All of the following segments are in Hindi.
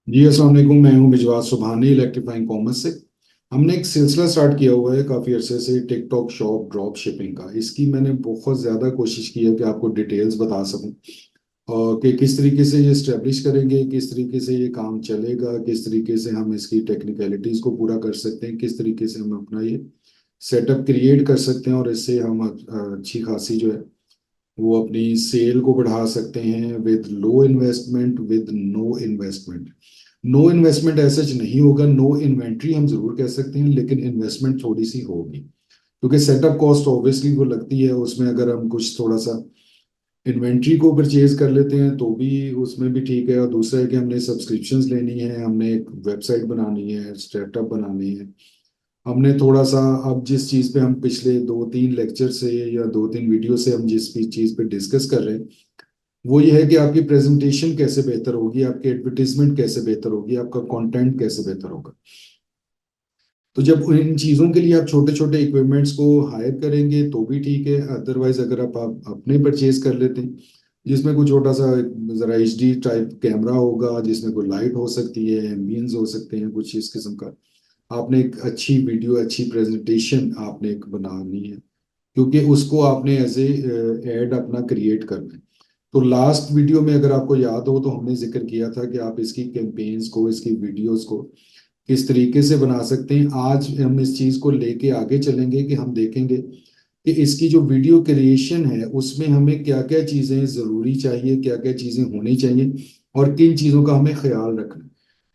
जी अस्सलाम वालेकुम। मैं हूं मिजवार सुबहानी इलेक्ट्रीफाइंग कॉमर्स से। हमने एक सिलसिला स्टार्ट किया हुआ है काफ़ी अरसे से, टिकटॉक शॉप ड्रॉप शिपिंग का। इसकी मैंने बहुत ज़्यादा कोशिश की है कि आपको डिटेल्स बता सकूं और कि किस तरीके से ये स्टेब्लिश करेंगे, किस तरीके से ये काम चलेगा, किस तरीके से हम इसकी टेक्निकलिटीज़ को पूरा कर सकते हैं, किस तरीके से हम अपना ये सेटअप क्रिएट कर सकते हैं और इससे हम अच्छी खासी जो है वो अपनी सेल को बढ़ा सकते हैं with low investment, with no investment. No investment ऐसा नहीं होगा, नो इन्वेंट्री हम जरूर कह सकते हैं, लेकिन इन्वेस्टमेंट थोड़ी सी होगी क्योंकि सेटअप कॉस्ट ऑब्वियसली वो लगती है उसमें। अगर हम कुछ थोड़ा सा इन्वेंट्री को परचेज कर लेते हैं तो भी उसमें भी ठीक है। और दूसरा है कि हमने सब्सक्रिप्शंस लेनी है, हमने एक वेबसाइट बनानी है, स्टार्टअप बनानी है। हमने थोड़ा सा अब जिस चीज़ पे हम पिछले 2-3 लेक्चर से या 2-3 वीडियो से हम जिस भी चीज़ पे डिस्कस कर रहे हैं वो ये है कि आपकी प्रेजेंटेशन कैसे बेहतर होगी, आपकी एडवर्टीजमेंट कैसे बेहतर होगी, आपका कंटेंट कैसे बेहतर होगा। तो जब इन चीज़ों के लिए आप छोटे छोटे इक्विपमेंट्स को हायर करेंगे तो भी ठीक है। अदरवाइज अगर आप अपने परचेज कर लेते हैं जिसमें कोई छोटा सा ज़रा एचडी टाइप कैमरा होगा, जिसमें कोई लाइट हो सकती है, एम्बियंस हो सकते हैं, कुछ इस किस्म का, आपने एक अच्छी वीडियो, अच्छी प्रेजेंटेशन आपने एक बनानी है क्योंकि उसको आपने एज ए एड अपना क्रिएट करना है। तो लास्ट वीडियो में अगर आपको याद हो तो हमने जिक्र किया था कि आप इसकी कैंपेन्स को, इसकी वीडियोस को किस तरीके से बना सकते हैं। आज हम इस चीज़ को लेके आगे चलेंगे कि हम देखेंगे कि इसकी जो वीडियो क्रिएशन है उसमें हमें क्या क्या चीज़ें ज़रूरी चाहिए, क्या क्या चीज़ें होनी चाहिए और किन चीज़ों का हमें ख्याल रखना है।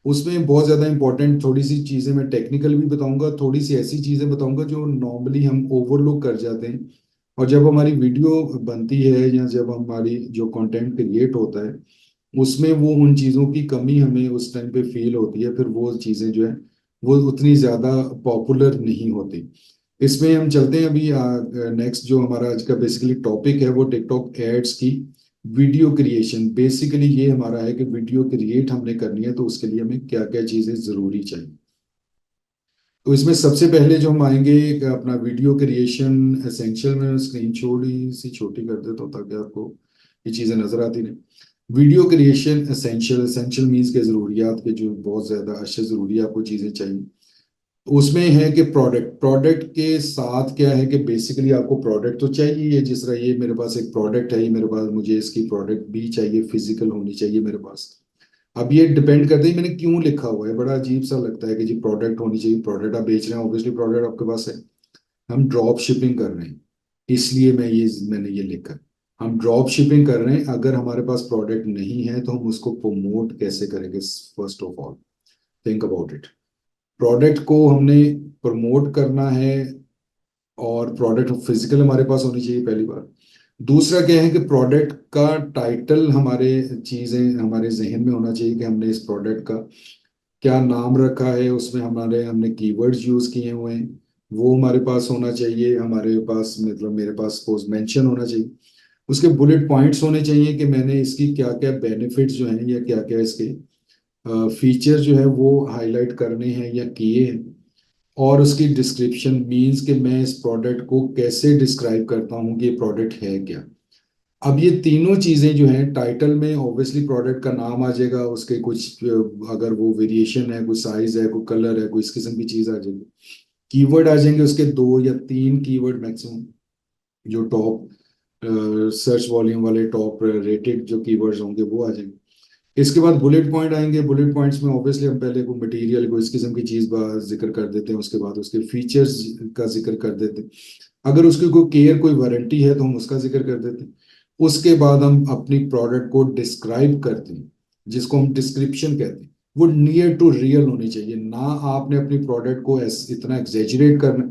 उसमें बहुत ज़्यादा इंपॉर्टेंट थोड़ी सी चीज़ें मैं टेक्निकल भी बताऊंगा, थोड़ी सी ऐसी चीज़ें बताऊंगा जो नॉर्मली हम ओवरलुक कर जाते हैं। और जब हमारी वीडियो बनती है या जब हमारी जो कंटेंट क्रिएट होता है उसमें वो उन चीज़ों की कमी हमें उस टाइम पे फील होती है, फिर वो चीज़ें जो है वो उतनी ज़्यादा पॉपुलर नहीं होती। इसमें हम चलते हैं अभी। नेक्स्ट जो हमारा आज का बेसिकली टॉपिक है वो टिकटॉक एड्स की वीडियो क्रिएशन। बेसिकली ये हमारा है कि वीडियो क्रिएट हमने करनी है तो उसके लिए हमें क्या क्या चीज़ें ज़रूरी चाहिए। तो इसमें सबसे पहले जो हम आएंगे कि अपना वीडियो क्रिएशन एसेंशियल में स्क्रीन छोटी सी छोटी कर देता हूँ ताकि आपको ये चीज़ें नज़र आती नहीं। Video creation essential, essential means के ज़रूरियात के जो बहुत ज़्यादा अच्छे ज़रूरी आपको चीज़ें चाहिए। उसमें है कि प्रोडक्ट, प्रोडक्ट के साथ क्या है कि बेसिकली आपको प्रोडक्ट तो चाहिए। ये जिस तरह ये मेरे पास एक प्रोडक्ट है, ये मेरे पास, मुझे इसकी प्रोडक्ट भी चाहिए, फिजिकल होनी चाहिए मेरे पास। अब ये डिपेंड करता है मैंने क्यों लिखा हुआ है। बड़ा अजीब सा लगता है कि जी प्रोडक्ट होनी चाहिए, प्रोडक्ट आप बेच रहे हैं, ऑब्वियसली प्रोडक्ट आपके पास है। हम ड्रॉप शिपिंग कर रहे हैं इसलिए मैंने ये लिखा। हम ड्रॉप शिपिंग कर रहे हैं, अगर हमारे पास प्रोडक्ट नहीं है तो हम उसको प्रमोट कैसे करेंगे। First of all think about it. Product को हमने प्रमोट करना है और प्रोडक्ट फिजिकल हमारे पास होनी चाहिए पहली बार। दूसरा क्या है कि प्रोडक्ट का टाइटल हमारे चीज़ें हमारे जहन में होना चाहिए कि हमने इस प्रोडक्ट का क्या नाम रखा है, उसमें हमने कीवर्ड्स यूज़ किए हुए हैं वो हमारे पास होना चाहिए। हमारे पास मतलब मेरे पास सपोज मेंशन होना चाहिए। उसके बुलेट पॉइंट्स होने चाहिए कि मैंने इसकी क्या क्या बेनिफिट्स जो हैं या क्या क्या इसके फीचर जो है वो हाईलाइट करने हैं या किए हैं। और उसकी डिस्क्रिप्शन मींस कि मैं इस प्रोडक्ट को कैसे डिस्क्राइब करता हूँ कि ये प्रोडक्ट है क्या। अब ये तीनों चीजें जो हैं, टाइटल में ऑब्वियसली प्रोडक्ट का नाम आ जाएगा, उसके कुछ अगर वो वेरिएशन है, कोई साइज है, कोई कलर है, कोई इस किस्म की चीज आ जाएगी। कीवर्ड आ जाएंगे उसके 2 या 3 कीवर्ड मैक्सिमम, जो टॉप सर्च वॉल्यूम वाले टॉप रेटेड जो कीवर्ड्स होंगे वो आ जाएंगे। इसके बाद बुलेट पॉइंट आएंगे। बुलेट पॉइंट्स में ऑब्वियसली हम पहले को मटेरियल को इस किस्म की चीज जिक्र कर देते हैं, उसके बाद उसके फीचर्स का जिक्र कर देते हैं। अगर उसकी कोई केयर, कोई वारंटी है तो हम उसका जिक्र कर देते हैं। उसके बाद हम अपनी प्रोडक्ट को डिस्क्राइब करते हैं जिसको हम डिस्क्रिप्शन कहते हैं। वो नियर टू रियल होनी चाहिए, ना आपने अपनी प्रोडक्ट को इतना एग्जेजरेट करना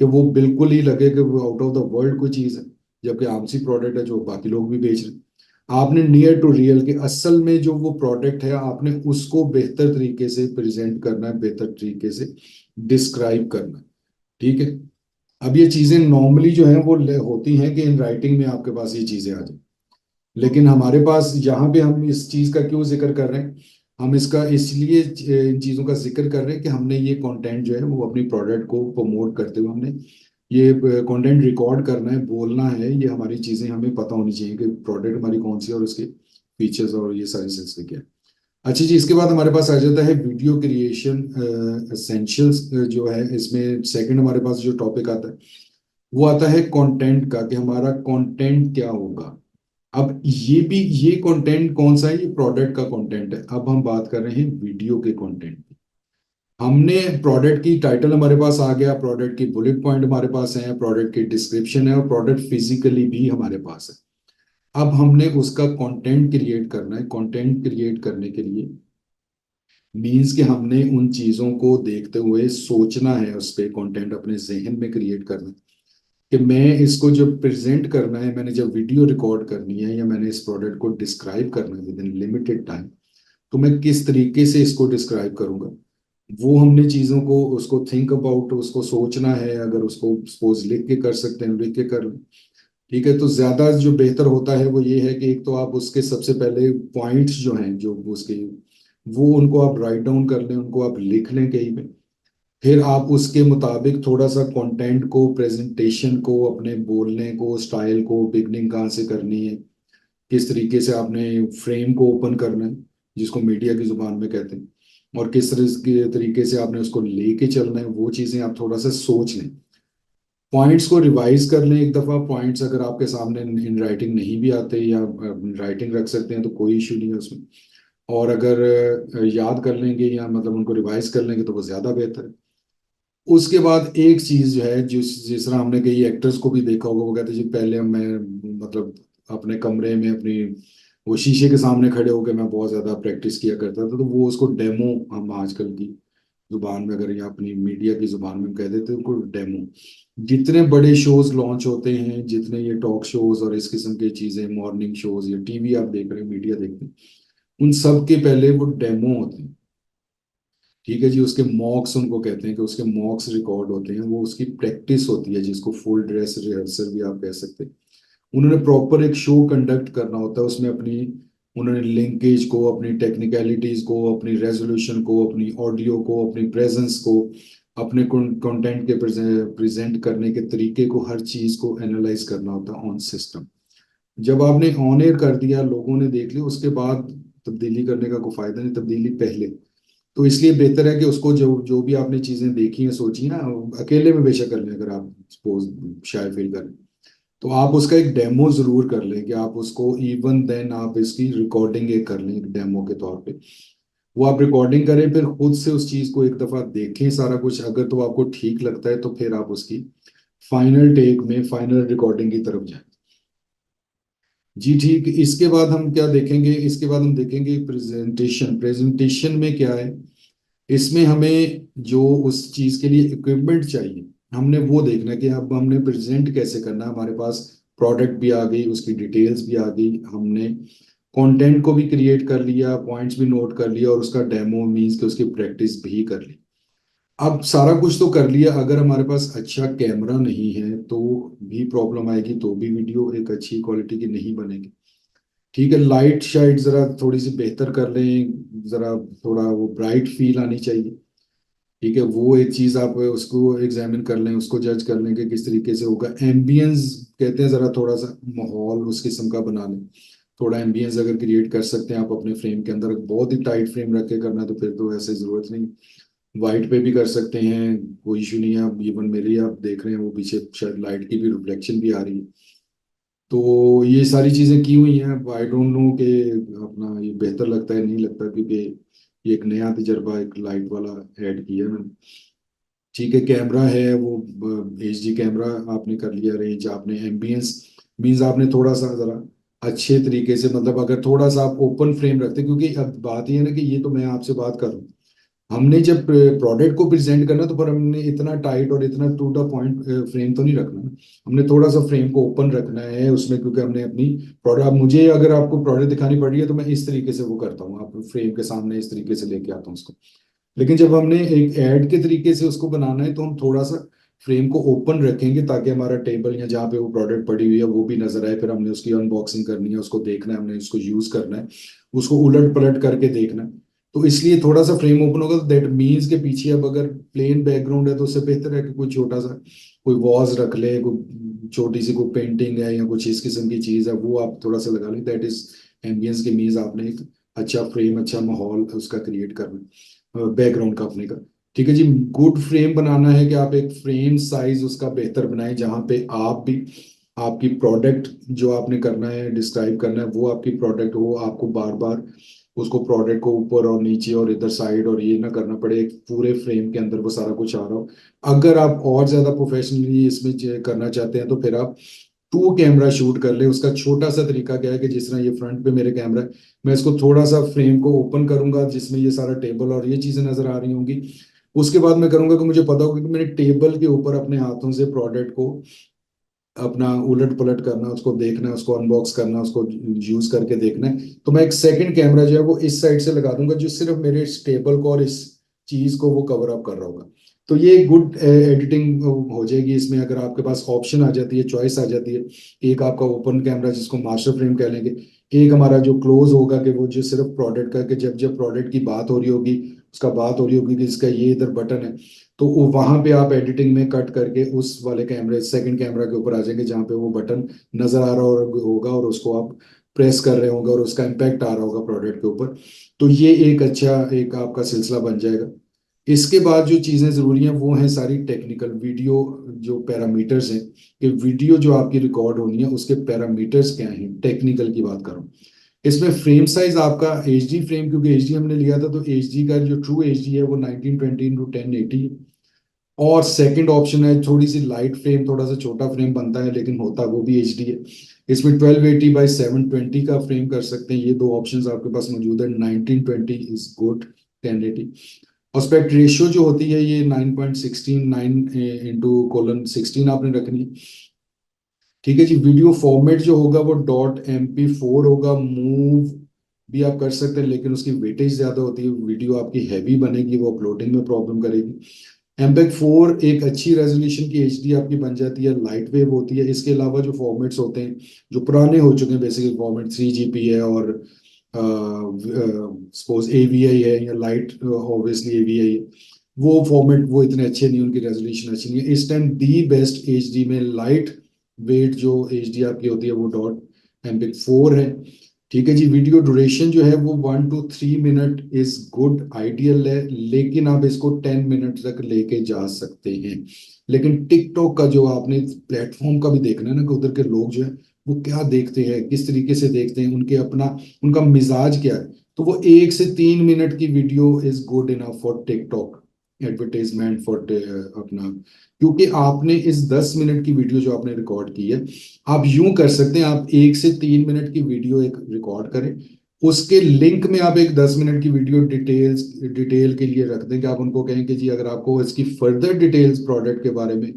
कि वो बिल्कुल ही लगे कि वो आउट ऑफ द वर्ल्ड कोई चीज़ है, जबकि आम सी प्रोडक्ट है जो बाकी लोग भी बेच रहे हैं। आपने नियर टू रियल के असल में जो वो प्रोडक्ट है आपने उसको बेहतर तरीके से प्रेजेंट करना है, बेहतर तरीके से डिस्क्राइब करना है। ठीक है। अब ये चीजें नॉर्मली जो है वो होती हैं कि इन राइटिंग में आपके पास ये चीजें आ जाए, लेकिन हमारे पास यहाँ पे हम इस चीज का क्यों जिक्र कर रहे हैं, हम इसका इसलिए इन चीजों का जिक्र कर रहे हैं कि हमने ये कंटेंट जो है वो अपनी प्रोडक्ट को प्रमोट करते हुए हमने ये कंटेंट रिकॉर्ड करना है, बोलना है। ये हमारी चीजें हमें पता होनी चाहिए कि प्रोडक्ट हमारी कौन सी है और उसके फीचर्स और ये सारी चीजें क्या है। अच्छा जी, इसके बाद हमारे पास आ जाता है वीडियो क्रिएशन एसेंशियल्स। जो है इसमें सेकंड हमारे पास जो टॉपिक आता है वो आता है कंटेंट का, कि हमारा कंटेंट क्या होगा। अब ये कंटेंट कौन सा है? ये प्रोडक्ट का कंटेंट है। अब हम बात कर रहे हैं वीडियो के कंटेंट की। हमने प्रोडक्ट की टाइटल हमारे पास आ गया, प्रोडक्ट की बुलेट पॉइंट हमारे पास है, प्रोडक्ट की डिस्क्रिप्शन है, और प्रोडक्ट फिजिकली भी हमारे पास है। अब हमने उसका कंटेंट क्रिएट करना है। कंटेंट क्रिएट करने के लिए मीन्स कि हमने उन चीजों को देखते हुए सोचना है, उस पे कंटेंट अपने जहन में क्रिएट करना है कि मैं इसको जब प्रेजेंट करना है, मैंने जब वीडियो रिकॉर्ड करनी है, या मैंने इस प्रोडक्ट को डिस्क्राइब करना है विद इन लिमिटेड टाइम, तो मैं किस तरीके से इसको डिस्क्राइब करूंगा। वो हमने चीजों को उसको थिंक अबाउट, उसको सोचना है। अगर उसको सपोज लिख के कर सकते हैं, लिख के कर लें। ठीक है, तो ज्यादा जो बेहतर होता है वो ये है कि एक तो आप उसके सबसे पहले पॉइंट्स जो हैं, जो उसके, वो उनको आप राइट डाउन कर लें, उनको आप लिख लें कहीं पे। फिर आप उसके मुताबिक थोड़ा सा कंटेंट को, प्रेजेंटेशन को, अपने बोलने को, स्टाइल को, बिगनिंग कहाँ से करनी है, किस तरीके से आपने फ्रेम को ओपन करना है, जिसको मीडिया की जुबान में कहते हैं, और किस तरीके से आपने उसको लेके चलना है, वो चीज़ें आप थोड़ा सा सोच लें। पॉइंट्स को रिवाइज कर लें एक दफ़ा। पॉइंट्स अगर आपके सामने इन राइटिंग नहीं भी आते, या राइटिंग रख सकते हैं, तो कोई इशू नहीं है उसमें। और अगर याद कर लेंगे, या मतलब उनको रिवाइज कर लेंगे, तो वो ज़्यादा बेहतर है। उसके बाद एक चीज जो है, जिस तरह हमने कई एक्टर्स को भी देखा होगा, वो कहते हैं जी पहले मैं मतलब अपने कमरे में अपनी वो शीशे के सामने खड़े होकर मैं बहुत ज्यादा प्रैक्टिस किया करता था। तो वो उसको डेमो, हम आजकल की जुबान में, अगर या अपनी मीडिया की जुबान में कह देते हैं, उनको डेमो। जितने बड़े शोज लॉन्च होते हैं, जितने ये टॉक शोज और इस किस्म की चीजें, मॉर्निंग शोज या टीवी आप देख रहे हैं, मीडिया देखते हैं, उन सब के पहले वो डेमो होते हैं। ठीक है जी, उसके मॉक्स उनको कहते हैं, कि उसके मॉक्स रिकॉर्ड होते हैं, वो उसकी प्रैक्टिस होती है, जिसको फुल ड्रेस रिहर्सल भी आप कह सकते हैं। उन्होंने प्रॉपर एक शो कंडक्ट करना होता है, उसमें अपनी, उन्होंने लिंकेज को, अपनी टेक्निकलिटीज को, अपनी रेजोल्यूशन को, अपनी ऑडियो को, अपनी प्रेजेंस को, अपने कंटेंट के प्रेजेंट करने के तरीके को, हर चीज को एनालाइज करना होता है ऑन सिस्टम। जब आपने ऑन एयर कर दिया, लोगों ने देख लिया, उसके बाद तब्दीली करने का कोई फायदा नहीं, तब्दीली पहले। तो इसलिए बेहतर है कि उसको, जो जो भी आपने चीजें देखी हैं, सोची ना, अकेले में बेशक कर लें, अगर आप सपोज शाय फील करें, तो आप उसका एक डेमो जरूर कर लें, कि आप उसको इवन देन आप इसकी रिकॉर्डिंग एक कर लें, एक डेमो के तौर पे। वो आप रिकॉर्डिंग करें, फिर खुद से उस चीज को एक दफा देखें सारा कुछ। अगर तो आपको ठीक लगता है, तो फिर आप उसकी फाइनल टेक में, फाइनल रिकॉर्डिंग की तरफ जाएं। जी ठीक। इसके बाद हम क्या देखेंगे? इसके बाद हम देखेंगे प्रेजेंटेशन। प्रेजेंटेशन में क्या है, इसमें हमें जो उस चीज के लिए इक्विपमेंट चाहिए, हमने वो देखना है कि अब हमने प्रेजेंट कैसे करना है। हमारे पास प्रोडक्ट भी आ गई, उसकी डिटेल्स भी आ गई, हमने कंटेंट को भी क्रिएट कर लिया, पॉइंट्स भी नोट कर लिया, और उसका डेमो मीन्स कि उसकी प्रैक्टिस भी कर ली। अब सारा कुछ तो कर लिया, अगर हमारे पास अच्छा कैमरा नहीं है तो भी प्रॉब्लम आएगी, तो भी वीडियो एक अच्छी क्वालिटी की नहीं बनेगी। ठीक है, लाइट शाइट जरा थोड़ी सी बेहतर कर लें, जरा थोड़ा वो ब्राइट फील आनी चाहिए। ठीक है, वो एक चीज आप उसको एग्जामिन कर लें, उसको जज कर लें कि किस तरीके से होगा। एम्बियंस कहते हैं, जरा थोड़ा सा माहौल उस किस्म का बना लें। थोड़ा एम्बियंस अगर क्रिएट कर सकते हैं आप अपने फ्रेम के अंदर, बहुत ही टाइट फ्रेम रख के करना है, तो फिर तो ऐसे जरूरत नहीं। वाइट पे भी कर सकते हैं, कोई इशू नहीं है। आप इवन मेरे ही आप देख रहे हैं, वो पीछे शायद लाइट की भी रिफ्लेक्शन भी आ रही है। तो ये सारी चीजें की हुई हैं। आई डोंट नो कि अपना ये बेहतर लगता है नहीं लगता, क्योंकि ये एक नया तजर्बा, एक लाइट वाला ऐड किया है मैंने। ठीक है, कैमरा है वो HD कैमरा आपने कर लिया अरेंज। आपने एम्बियंस मीन्स आपने थोड़ा सा जरा अच्छे तरीके से, मतलब अगर थोड़ा सा आप ओपन फ्रेम रखते, क्योंकि अब बात ये है ना, कि ये तो मैं आपसे बात कर रहा हूँ, हमने जब प्रोडक्ट को प्रेजेंट करना, तो पर हमने इतना टाइट और इतना टू द पॉइंट फ्रेम तो नहीं रखना ना। हमने थोड़ा सा फ्रेम को ओपन रखना है उसमें, क्योंकि हमने अपनी प्रोडक्ट, अब मुझे अगर आपको प्रोडक्ट दिखानी पड़ रही है, तो मैं इस तरीके से वो करता हूँ, आप फ्रेम के सामने इस तरीके से लेके आता हूँ उसको। लेकिन जब हमने एक ऐड के तरीके से उसको बनाना है, तो हम थोड़ा सा फ्रेम को ओपन रखेंगे, ताकि हमारा टेबल या जहाँ पे वो प्रोडक्ट पड़ी हुई है वो भी नजर आए। फिर हमने उसकी अनबॉक्सिंग करनी है, उसको देखना है, हमने उसको यूज करना है, उसको उलट पलट करके देखना है। तो इसलिए थोड़ा सा फ्रेम ओपन होगा, तो दैट मीन्स के पीछे अब अगर प्लेन बैकग्राउंड है, तो उससे बेहतर है कि कोई छोटा सा कोई वॉज रख ले, कोई छोटी सी कोई पेंटिंग है या कुछ इस किस्म की चीज है, वो आप थोड़ा सा लगा लें। दैट इज एम्बियंस के मीन्स आपने एक अच्छा फ्रेम, अच्छा माहौल उसका क्रिएट करना, बैकग्राउंड का अपने का। ठीक है जी। गुड फ्रेम बनाना है कि आप एक फ्रेम साइज उसका बेहतर बनाएं, जहाँ पे आप भी आपकी प्रोडक्ट जो आपने करना है, डिस्क्राइब करना है, वो आपकी प्रोडक्ट हो, आपको बार बार उसको प्रोडक्ट को ऊपर और नीचे और इधर साइड और ये ना करना पड़े, एक पूरे फ्रेम के अंदर वो सारा कुछ आ रहा हो। अगर आप और ज्यादा प्रोफेशनली इसमें करना चाहते हैं तो फिर आप टू कैमरा शूट कर ले। उसका छोटा सा तरीका क्या है कि जिस तरह ये फ्रंट पे मेरे कैमरा है, मैं इसको थोड़ा सा फ्रेम को ओपन करूंगा जिसमें ये सारा टेबल और ये चीजें नजर आ रही होंगी। उसके बाद मैं करूंगा कि मुझे पता होगा कि मैंने टेबल के ऊपर अपने हाथों से प्रोडक्ट को अपना उलट पलट करना, उसको देखना है, उसको अनबॉक्स करना, उसको यूज करके देखना है। तो मैं एक सेकंड कैमरा जो है वो इस साइड से लगा दूंगा, जो सिर्फ मेरे इस टेबल को और इस चीज को वो कवर अप कर रहा होगा। तो ये गुड एडिटिंग हो जाएगी इसमें, अगर आपके पास ऑप्शन आ जाती है, चॉइस आ जाती है। एक आपका ओपन कैमरा जिसको मास्टर फ्रेम कह लेंगे, एक हमारा जो क्लोज होगा कि वो जो सिर्फ प्रोडक्ट का, कि जब जब प्रोडक्ट की बात हो रही होगी, उसका बात हो रही होगी कि इसका ये इधर बटन है, तो वो वहां पे आप एडिटिंग में कट करके उस वाले कैमरे, सेकंड कैमरा के ऊपर आ जाएंगे जहाँ पे वो बटन नजर आ रहा होगा और उसको आप प्रेस कर रहे होंगे और उसका इम्पैक्ट आ रहा होगा प्रोडक्ट के ऊपर। तो ये एक अच्छा एक आपका सिलसिला बन जाएगा। इसके बाद जो चीजें जरूरी हैं वो हैं सारी टेक्निकल वीडियो, जो पैरामीटर्स हैं कि वीडियो जो आपकी रिकॉर्ड होनी है उसके पैरामीटर्स क्या हैं, टेक्निकल की बात करूं। इसमें फ्रेम साइज आपका एच डी फ्रेम, क्योंकि एच डी हमने लिया था, तो एच डी का जो ट्रू एच डी है वो 1920 x 1080। और सेकंड ऑप्शन है थोड़ी सी लाइट फ्रेम, थोड़ा सा छोटा फ्रेम बनता है लेकिन होता वो भी एच डी है। इसमें 1280 x 720 का फ्रेम कर सकते हैं। ये दो ऑप्शंस आपके पास मौजूद है। 1920 इज गुड, 1080। एस्पेक्ट रेशियो जो होती है ये 9.16, 9:16 आपने रखनी है। ठीक है जी। वीडियो फॉर्मेट जो होगा वो .mp4 होगा। मूव भी आप कर सकते हैं लेकिन उसकी वेटेज ज्यादा होती है, वीडियो आपकी हैवी बनेगी, वो अपलोडिंग में प्रॉब्लम करेगी। MPEG 4 एक अच्छी रेजोल्यूशन की एचडी आपकी बन जाती है, लाइट वेव होती है। इसके अलावा जो फॉर्मेट्स होते हैं जो पुराने हो चुके हैं, बेसिकली फॉर्मेट 3GP है और सपोज AVI है या लाइट, ऑब्वियसली AVI है, वो फॉर्मेट वो इतने अच्छे नहीं, उनकी रेजोल्यूशन अच्छी नहीं है। इस टाइम दी बेस्ट एचडी में लाइट वेट जो एचडी आपकी होती है वो .MPEG 4 है। ठीक है जी। वीडियो ड्यूरेशन जो है वो 1 to 3 minute is good, ideal है, लेकिन आप इसको 10 मिनट तक लेके जा सकते हैं। लेकिन टिकटॉक का जो आपने प्लेटफॉर्म का भी देखना है ना, कि उधर के लोग जो है वो क्या देखते हैं, किस तरीके से देखते हैं, उनके अपना उनका मिजाज क्या है। तो वो 1 से 3 मिनट की video is good enough for TikTok advertisement for अपना। क्योंकि आपने इस 10 मिनट की वीडियो जो आपने रिकॉर्ड की है, आप यूं कर सकते हैं, आप 1 से 3 मिनट की वीडियो एक रिकॉर्ड करें, उसके लिंक में आप एक 10 मिनट की वीडियो डिटेल के लिए रख दें, कि आप उनको कहें कि जी अगर आपको इसकी फर्दर डिटेल्स प्रोडक्ट के बारे में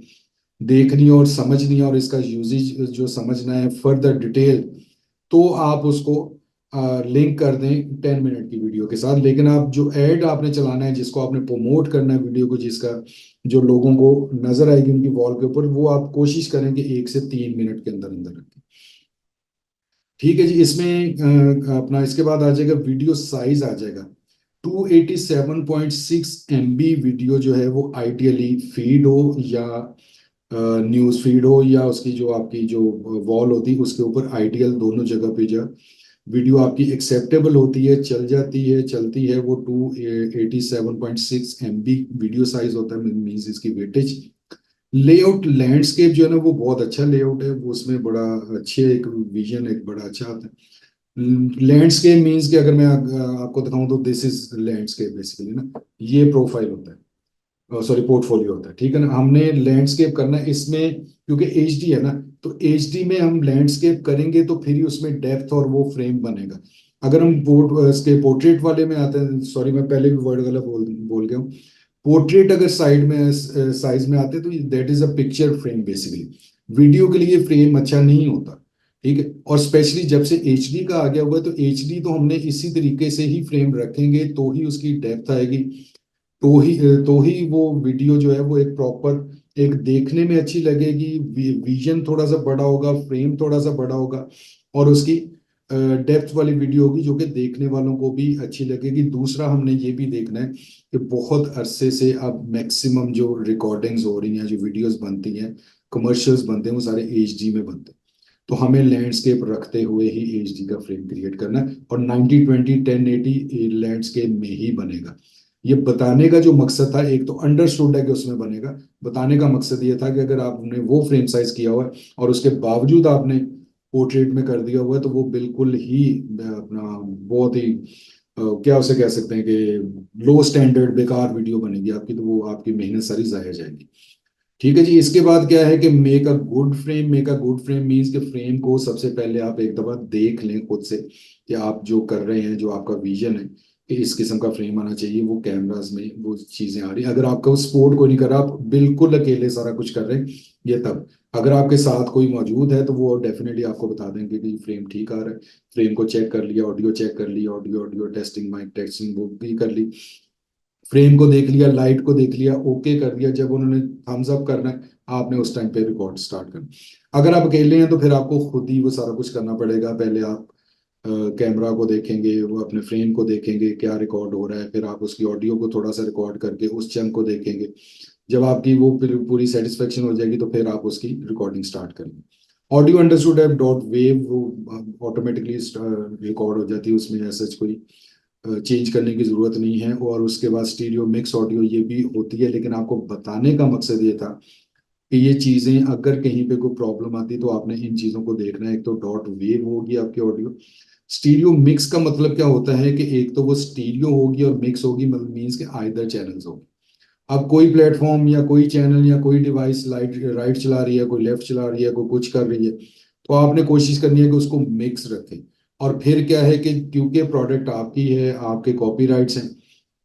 देखनी और समझनी है और इसका यूजेज जो समझना है फर्दर डिटेल, तो आप उसको लिंक कर दें 10 मिनट की वीडियो के साथ। लेकिन आप जो एड आपने चलाना है, जिसको आपने प्रमोट करना है वीडियो को, जिसका जो लोगों को नजर आएगी उनकी वॉल के ऊपर, वो आप कोशिश करें कि 1 से 3 मिनट के अंदर अंदर रखें। ठीक है जी। इसमें अपना इसके बाद आ जाएगा वीडियो साइज आ जाएगा। 287.6 MB वीडियो जो है वो आइडियली फीड हो या न्यूज फीड हो या उसकी जो आपकी जो वॉल होती है उसके ऊपर, आइडियल दोनों जगह पे जो वीडियो आपकी एक्सेप्टेबल होती है, चल जाती है, चलती है, वो 287.6 MB वीडियो साइज होता है, मीन्स इसकी वेटेज। लेआउट लैंडस्केप जो है ना वो बहुत अच्छा लेआउट है, वो उसमें बड़ा अच्छे एक विजन एक बड़ा अच्छा आता है। लैंडस्केप मीन्स कि अगर मैं आपको दिखाऊं तो दिस इज लैंडस्केप बेसिकली ना, ये प्रोफाइल होता है, सॉरी पोर्टफोलियो होता है। ठीक है ना, हमने लैंडस्केप करना है इसमें क्योंकि एचडी है ना, तो एचडी में हम लैंडस्केप करेंगे तो फिर ही उसमें डेप्थ और वो फ्रेम बनेगा। अगर हम इसके पोर्ट्रेट वाले में आते हैं, सॉरी मैं पहले भी वर्ड गलत बोल गया हूँ। पोर्ट्रेट अगर साइड में साइज में आते तो that is a picture frame basically. Video के लिए फ्रेम अच्छा नहीं होता। ठीक है। और स्पेशली जब से एचडी का आ गया हुआ है, तो एचडी तो हमने इसी तरीके से ही फ्रेम रखेंगे तो ही उसकी डेप्थ आएगी, तो ही वो वीडियो जो है वो एक प्रॉपर एक देखने में अच्छी लगेगी। विजन थोड़ा सा बड़ा होगा, फ्रेम थोड़ा सा बड़ा होगा, और उसकी डेप्थ वाली वीडियो होगी जो कि देखने वालों को भी अच्छी लगेगी। दूसरा हमने ये भी देखना है कि बहुत अरसे से अब मैक्सिमम जो रिकॉर्डिंग्स हो रही हैं, जो वीडियोस बनती हैं, कमर्शियल्स बनते हैं, वो सारे एचडी में बनते हैं। तो हमें लैंडस्केप रखते हुए ही एचडी का फ्रेम क्रिएट करना है, और 90-20-1080 लैंडस्केप में ही बनेगा। ये बताने का जो मकसद था, एक तो अंडरस्टूड है कि उसमें बनेगा, बताने का मकसद ये था कि अगर आपने वो फ्रेम साइज किया हुआ है और उसके बावजूद आपने पोर्ट्रेट में कर दिया हुआ है, तो वो बिल्कुल ही अपना बहुत ही क्या उसे कह सकते हैं कि लो स्टैंडर्ड बेकार वीडियो बनेगी आपकी, तो वो आपकी मेहनत सारी जाया जाएगी। ठीक है जी। इसके बाद क्या है कि make a good frame. Make a good frame means कि फ्रेम को सबसे पहले आप एक दफा देख लें खुद से कि आप जो कर रहे हैं, जो आपका विजन है कि इस किस्म का फ्रेम आना चाहिए, वो कैमरास में वो चीजें आ रही हैं। अगर आपका स्पोर्ट को नहीं कर रहा, आप बिल्कुल अकेले सारा कुछ कर रहे हैं, ये तब। अगर आपके साथ कोई मौजूद है तो वो डेफिनेटली आपको बता देंगे कि फ्रेम ठीक आ रहा है। फ्रेम को चेक कर लिया, ऑडियो चेक कर लिया, audio audio testing, mic testing वो भी कर ली, फ्रेम को देख लिया, लाइट को देख लिया, ओके कर दिया। जब उन्होंने थम्स अप करना है, आपने उस टाइम पे रिकॉर्ड स्टार्ट करना। अगर आप अकेले हैं तो फिर आपको खुद ही वो सारा कुछ करना पड़ेगा। पहले आप कैमरा को देखेंगे, वो अपने फ्रेम को देखेंगे क्या रिकॉर्ड हो रहा है, फिर आप उसकी ऑडियो को थोड़ा सा रिकॉर्ड करके उस चंक को देखेंगे। जब आपकी वो पूरी सेटिस्फेक्शन हो जाएगी तो फिर आप उसकी रिकॉर्डिंग स्टार्ट करेंगे। ऑडियो अंडरस्टूड है डॉट वेव, वो ऑटोमेटिकली रिकॉर्ड हो जाती है, उसमें ऐसा कोई चेंज करने की जरूरत नहीं है। और उसके बाद स्टीरियो मिक्स ऑडियो ये भी होती है, लेकिन आपको बताने का मकसद ये था कि ये चीजें अगर कहीं पे कोई प्रॉब्लम आती तो आपने इन चीजों को देखना है। एक तो डॉट वेव होगी आपकी ऑडियो। स्टीरियो मिक्स का मतलब क्या होता है कि एक तो वो स्टीरियो होगी और मिक्स होगी, मतलब मीन्स के आइदर चैनल्स होगी। अब कोई प्लेटफॉर्म या कोई चैनल या कोई डिवाइस लाइट राइट चला रही है, कोई लेफ्ट चला रही है, कोई कुछ कर रही है, तो आपने कोशिश करनी है कि उसको मिक्स रखें। और फिर क्या है कि क्योंकि प्रोडक्ट आपकी है, आपके कॉपीराइट्स हैं,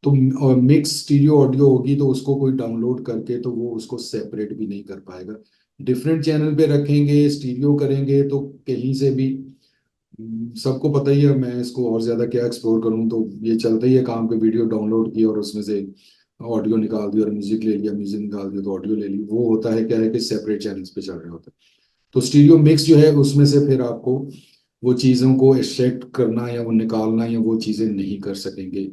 तो मिक्स स्टीरियो ऑडियो होगी तो उसको कोई डाउनलोड करके तो वो उसको सेपरेट भी नहीं कर पाएगा। डिफरेंट चैनल पे रखेंगे, स्टीरियो करेंगे तो कहीं से भी सबको पता ही है। मैं इसको और ज्यादा क्या एक्सप्लोर करूं, तो ये चलता ही है काम के, वीडियो डाउनलोड की और उसमें से ऑडियो निकाल दी और म्यूजिक ले लिया, म्यूजिक निकाल दिया तो ऑडियो ले ली। वो होता है क्या है कि सेपरेट चैनल्स पे चल रहे होते हैं। तो स्टीरियो मिक्स जो है उसमें से फिर आपको वो चीज़ों को एक्सट्रैक्ट करना या वो निकालना या वो चीज़ें नहीं कर सकेंगे।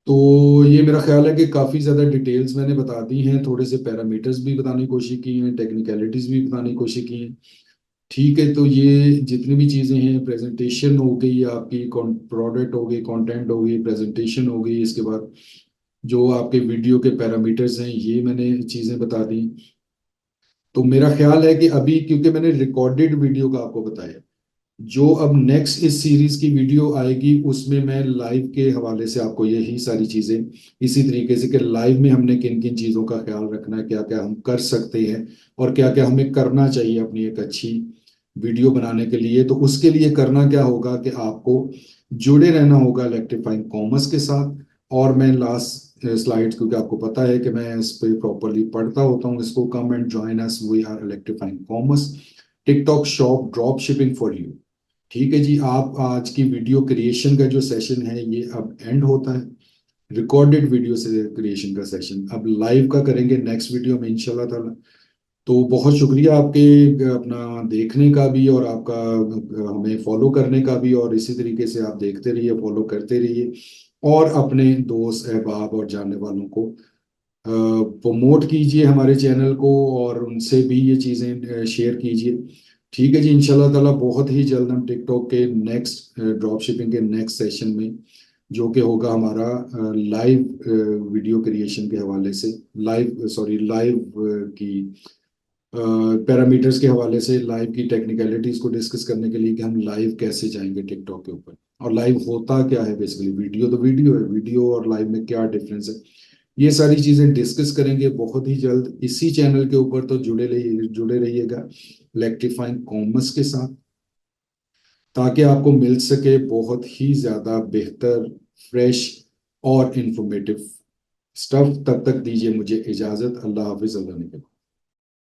तो ये मेरा ख्याल है कि काफ़ी ज़्यादा डिटेल्स मैंने बता दी हैं, थोड़े से पैरामीटर्स भी बताने की कोशिश की हैं, टेक्निकलिटीज़ भी बताने की कोशिश की हैं। ठीक है। तो ये जितनी भी चीज़ें हैं, प्रेजेंटेशन हो गई आपकी, प्रोडक्ट हो गई, कंटेंट हो गई, प्रेजेंटेशन हो गई, इसके बाद जो आपके वीडियो के पैरामीटर्स हैं ये मैंने चीज़ें बता दी। तो मेरा ख्याल है कि अभी क्योंकि मैंने रिकॉर्डेड वीडियो का आपको बताया, जो अब नेक्स्ट इस सीरीज की वीडियो आएगी उसमें मैं लाइव के हवाले से आपको यही सारी चीजें, इसी तरीके से कि लाइव में हमने किन किन चीजों का ख्याल रखना है, क्या क्या हम कर सकते हैं और क्या क्या हमें करना चाहिए अपनी एक अच्छी वीडियो बनाने के लिए। तो उसके लिए करना क्या होगा कि आपको जुड़े रहना होगा इलेक्ट्रीफाइंग कॉमर्स के साथ। और मैं लास्ट स्लाइड्स, क्योंकि आपको पता है कि मैं इस पे प्रॉपरली पढ़ता होता हूँ इसको, come and join us, we are electrifying commerce, TikTok shop drop shipping for you. ठीक है जी। आप आज की वीडियो क्रिएशन का जो सेशन है ये अब एंड होता है, रिकॉर्डेड वीडियो से क्रिएशन का सेशन। अब लाइव का करेंगे नेक्स्ट वीडियो में इंशाल्लाह ताला। तो बहुत शुक्रिया आपके अपना देखने का भी और आपका हमें फॉलो करने का भी, और इसी तरीके से आप देखते रहिए, फॉलो करते रहिए और अपने दोस्त अहबाब और जानने वालों को प्रमोट कीजिए हमारे चैनल को, और उनसे भी ये चीज़ें शेयर कीजिए। ठीक है जी। इंशाल्लाह ताला बहुत ही जल्द हम टिकटॉक के नेक्स्ट ड्रॉप शिपिंग के नेक्स्ट सेशन में, जो कि होगा हमारा लाइव वीडियो क्रिएशन के हवाले से, लाइव सॉरी लाइव की पैरामीटर्स के हवाले से, लाइव की टेक्निकलिटीज को डिस्कस करने के लिए कि हम लाइव कैसे जाएंगे टिकटॉक के ऊपर, और लाइव होता क्या है बेसिकली। वीडियो तो वीडियो है, वीडियो और लाइव में क्या डिफरेंस है, ये सारी चीजें डिस्कस करेंगे बहुत ही जल्द इसी चैनल के ऊपर। तो जुड़े रहिएगा इलेक्ट्रीफाइंग कॉमर्स के साथ, ताकि आपको मिल सके बहुत ही ज्यादा बेहतर, फ्रेश और इंफॉर्मेटिव स्टफ। तब तक दीजिए मुझे इजाजत। अल्लाह हाफिज, अल्लाह ने